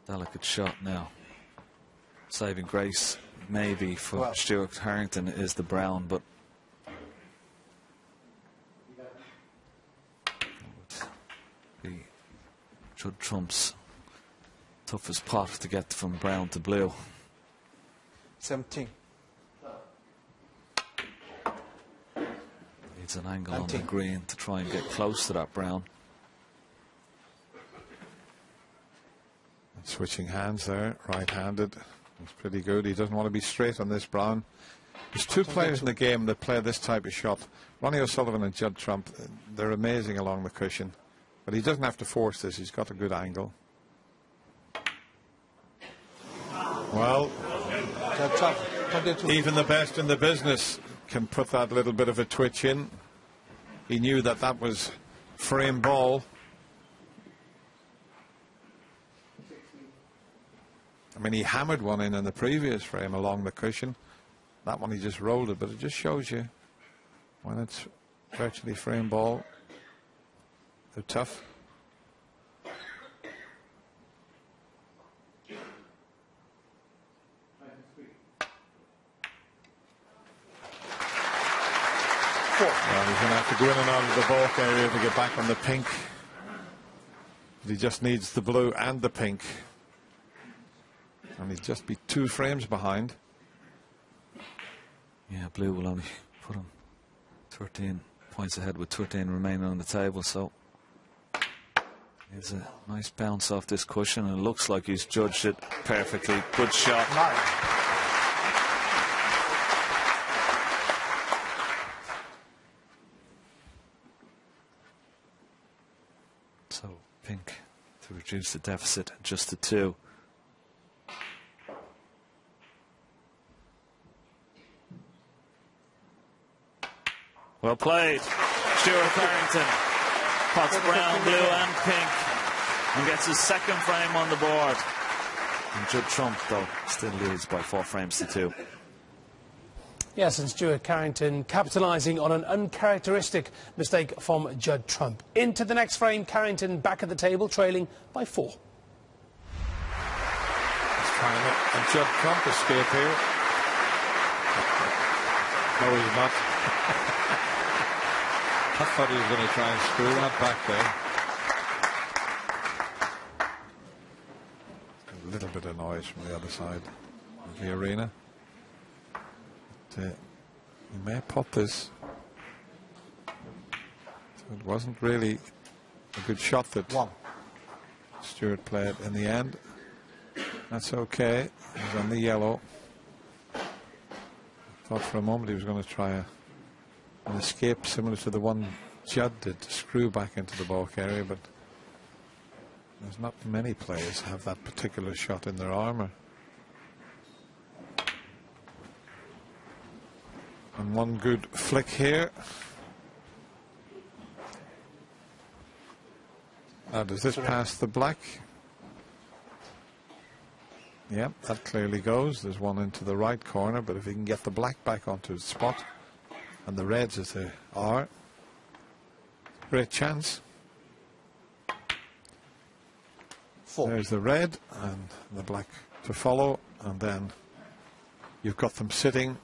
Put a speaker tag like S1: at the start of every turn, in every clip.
S1: Delicate shot now. Saving grace maybe for Stuart Harrington is the brown, but the Judd Trump's toughest pot to get from brown to blue.
S2: 17.
S1: Needs an angle on the green to try and get close to that brown.
S3: Switching hands there, right-handed. It's pretty good. He doesn't want to be straight on this brown. There's two players in the game that play this type of shot. Ronnie O'Sullivan and Judd Trump. They're amazing along the cushion. But he doesn't have to force this. He's got a good angle. Well, even the best in the business can put that little bit of a twitch in. He knew that that was frame ball. I mean, he hammered one in the previous frame along the cushion. That one he just rolled it, but it just shows you when it's virtually frame ball, they're tough. Well, he's going to have to go in and out of the balk area to get back on the pink. But he just needs the blue and the pink. And he'd just be 2 frames behind.
S1: Yeah, blue will only put him 13 points ahead with 13 remaining on the table, so it's a nice bounce off this cushion, and it looks like he's judged it perfectly. Good shot. So pink to reduce the deficit just to 2. Well played. Stuart Harrington pots brown, blue and pink and gets his second frame on the board. And Judd Trump, though, still leads by 4 frames to 2.
S4: Yes, and Stuart Carrington capitalising on an uncharacteristic mistake from Judd Trump. Into the next frame, Carrington back at the table, trailing by 4.
S3: He's trying to let Judd Trump escape here. No, he's not. I thought he was going to try and screw that back there. A little bit of noise from the other side of the arena. But, he may pop this. So it wasn't really a good shot that Stuart played in the end. That's okay. He's on the yellow. I thought for a moment he was going to try an escape similar to the one Judd did to screw back into the balk area, but there's not many players have that particular shot in their armour. And one good flick here. Now, does this pass the black? Yep, that clearly goes. There's one into the right corner, but if he can get the black back onto its spot, and the reds as they are, great chance.
S2: 4.
S3: There's the red and the black to follow, and then you've got them sitting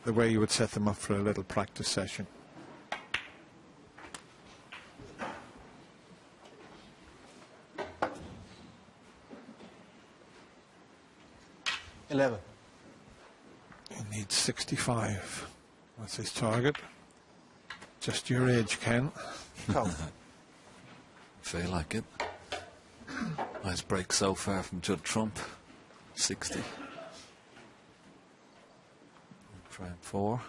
S3: the way you would set them up for a little practice session.
S2: He
S3: needs 65. That's his target. Just your age, Ken.
S1: Feel like it. Nice break so far from Judd Trump. 60. Frame 4.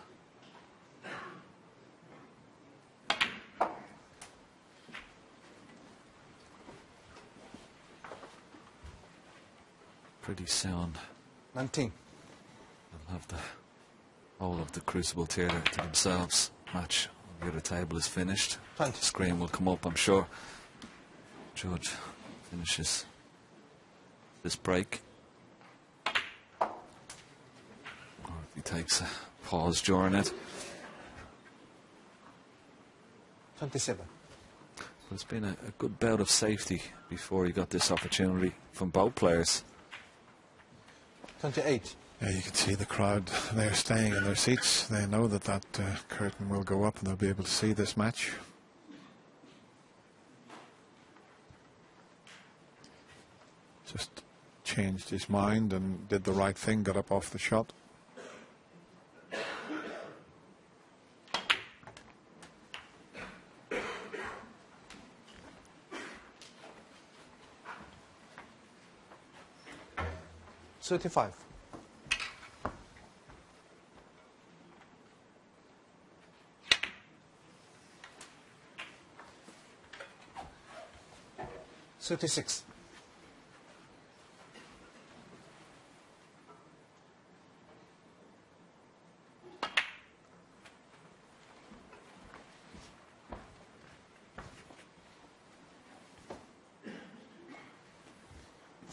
S1: Pretty soon.
S2: 19.
S1: They'll have the whole of the Crucible Theatre to themselves. Match on the other table is finished.
S2: 20.
S1: The screen will come up, I'm sure. Judd finishes this break. Or if he takes a pause during it.
S2: 27.
S1: But it's been a good bout of safety before he got this opportunity from both players.
S2: 28.
S3: Yeah, you can see the crowd. They're staying in their seats. They know that curtain will go up and they'll be able to see this match. Just changed his mind and did the right thing, got up off the shot.
S2: $35. $36.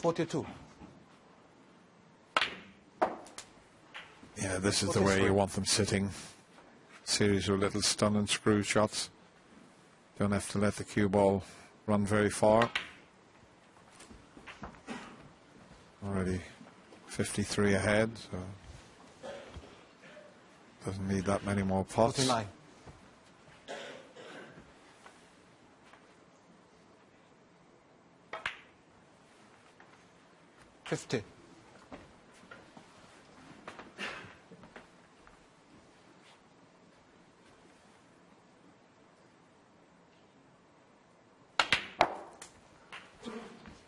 S2: $42.
S3: Yeah, this is the way you want them sitting. Series of little stun and screw shots. Don't have to let the cue ball run very far. Already 53 ahead, so doesn't need that many more pots.
S2: 49. $50.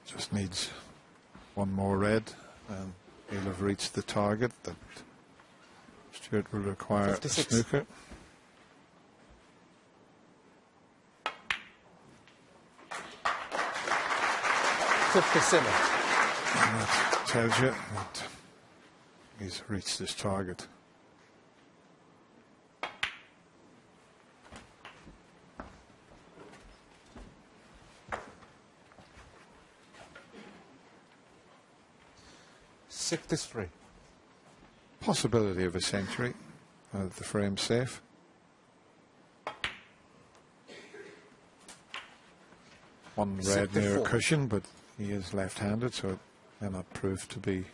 S3: Just needs one more red and he'll have reached the target that Stuart will require.
S2: 56.
S3: Snooker.
S2: $57.
S3: And that tells you that he's reached his target.
S2: $63.
S3: Possibility of a century. The frame's safe. One red near a
S2: 64.
S3: cushion, but he is left-handed, so it may not prove to be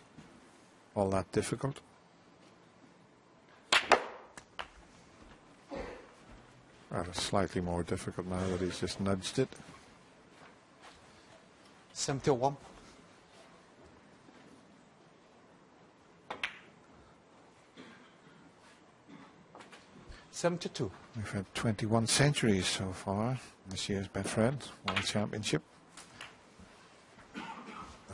S3: all that difficult. Rather slightly more difficult now that he's just nudged it.
S2: 71. $72.
S3: We've had 21 centuries so far this year's Betfred World Championship.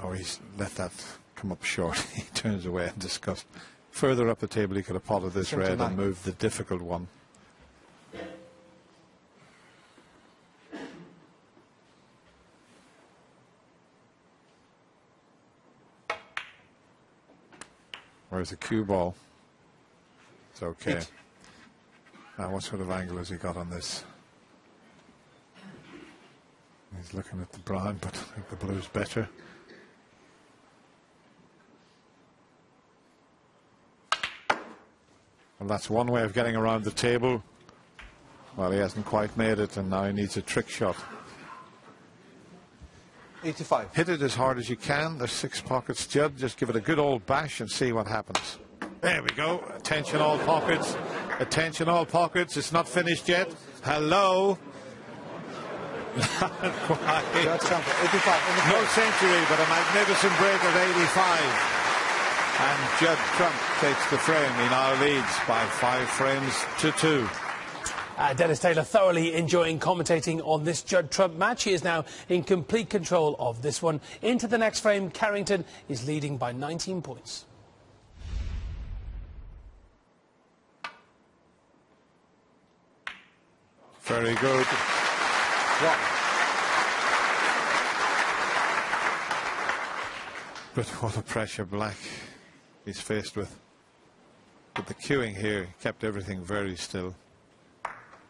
S3: Oh, he's let that come up short. He turns away in disgust. Further up the table, he could have potted this red
S2: 79.
S3: and moved the difficult one. Where's the cue ball? It's okay. Now, what sort of angle has he got on this? He's looking at the brown, but I think the blue's better. Well, that's one way of getting around the table. Well, he hasn't quite made it, and now he needs a trick shot.
S2: 85.
S3: Hit it as hard as you can. There's 6 pockets, Judd. Just give it a good old bash and see what happens. There we go. Attention all pockets. Attention all pockets. It's not finished yet. Hello. Not quite.
S2: 85.
S3: No century, but a magnificent break of 85. And Judd Trump takes the frame. He now leads by 5 frames to 2.
S4: Dennis Taylor thoroughly enjoying commentating on this Judd Trump match. He is now in complete control of this one. Into the next frame, Carrington is leading by 19 points.
S3: Very good. But what a pressure Black he's faced with. But the queuing here kept everything very still.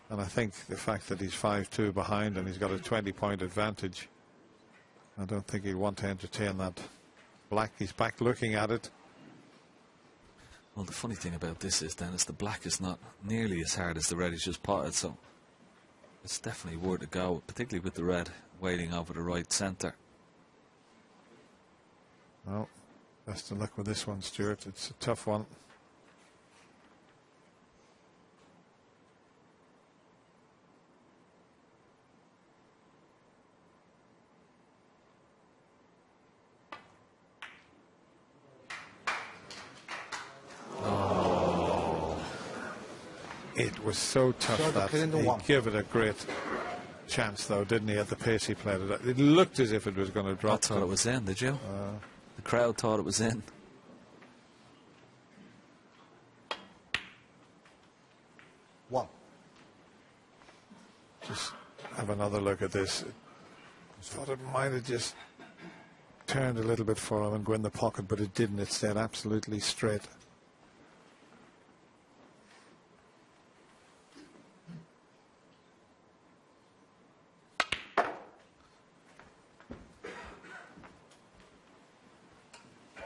S3: And I think the fact that he's 5-2 behind and he's got a 20-point advantage, I don't think he'll want to entertain that. Black, he's back looking at it.
S1: Well, the funny thing about this is, Dennis, the black is not nearly as hard as the red he's just potted, so it's definitely worth a go, particularly with the red waiting over the right centre.
S3: Well, best of luck with this one, Stuart. It's a tough one. It was so tough that he gave it a great chance, though, didn't he, at the pace he played it. It looked as if it was going to drop.
S1: I thought it was in, did you? The crowd thought it was in.
S2: One.
S3: Just have another look at this. I thought it might have just turned a little bit for him and go in the pocket, but it didn't. It stayed absolutely straight.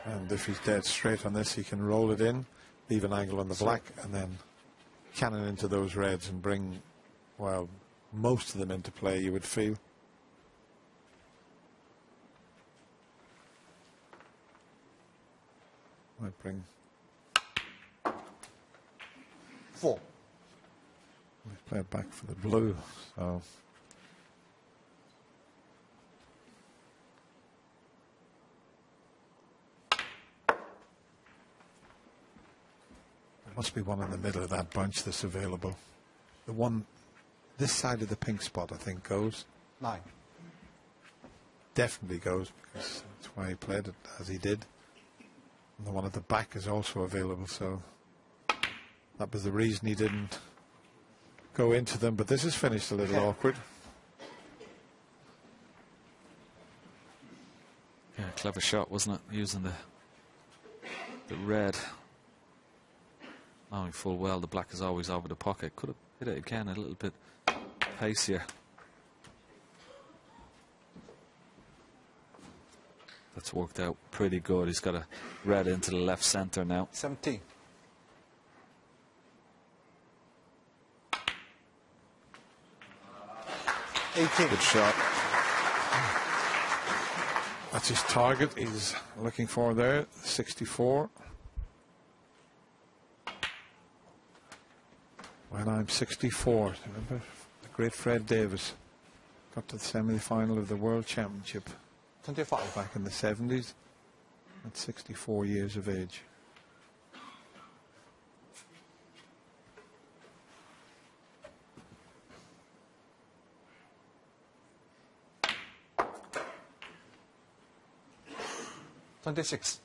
S3: And if he's dead straight on this, he can roll it in, leave an angle on the black, and then cannon into those reds and bring, well, most of them into play, you would feel. Might bring
S2: 4.
S3: Let's play it back for the blue. So there must be one in the middle of that bunch that's available. The one this side of the pink spot, I think, goes.
S2: 9.
S3: Definitely goes, because that's why he played it as he did. And the one at the back is also available, so that was the reason he didn't go into them. But this is finished a little awkward.
S1: Yeah, clever shot, wasn't it? Using the red. Knowing full well the black is always over the pocket. Could have hit it again a little bit pacier. That's worked out pretty good. He's got a red into the left centre now.
S2: 17.
S3: Good shot. That's his target he's looking for there, 64. When I'm 64, remember the great Fred Davis got to the semi-final of the World Championship
S2: 25.
S3: back in the 70s at 64 years of age.
S2: $26.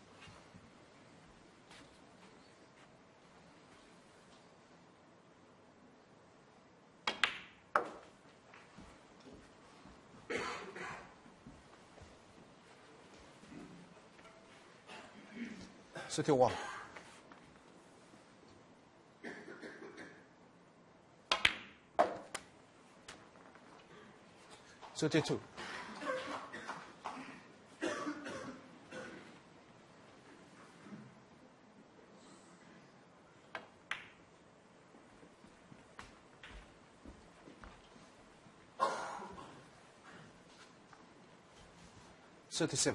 S2: $31. $32. $37.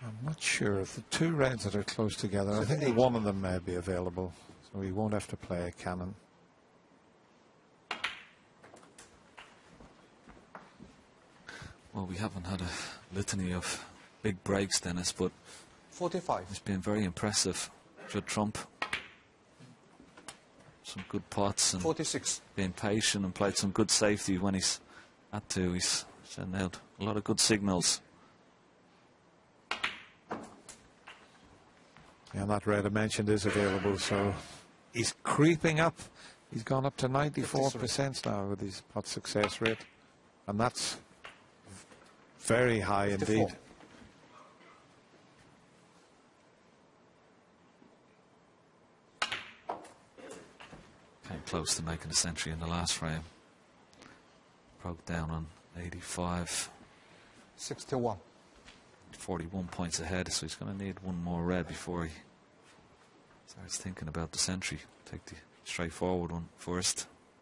S3: I'm not sure if the two reds that are close together, I think one of them may be available, so he won't have to play a cannon.
S1: Well, we haven't had a litany of big breaks, Dennis, but
S2: 45.
S1: it's been very impressive. Judd Trump, some good pots and
S2: 46.
S1: being patient and played some good safety when he's had to. He's sending out a lot of good signals.
S3: Yeah, and that red I mentioned is available, so he's creeping up. He's gone up to 94% now with his pot success rate, and that's very high
S2: 54.
S3: indeed.
S1: Came close to making a century in the last frame. Broke down on 85.
S2: 61.
S1: 41 points ahead, so he's going to need one more red before he Starts thinking about the century. Take the straightforward one first.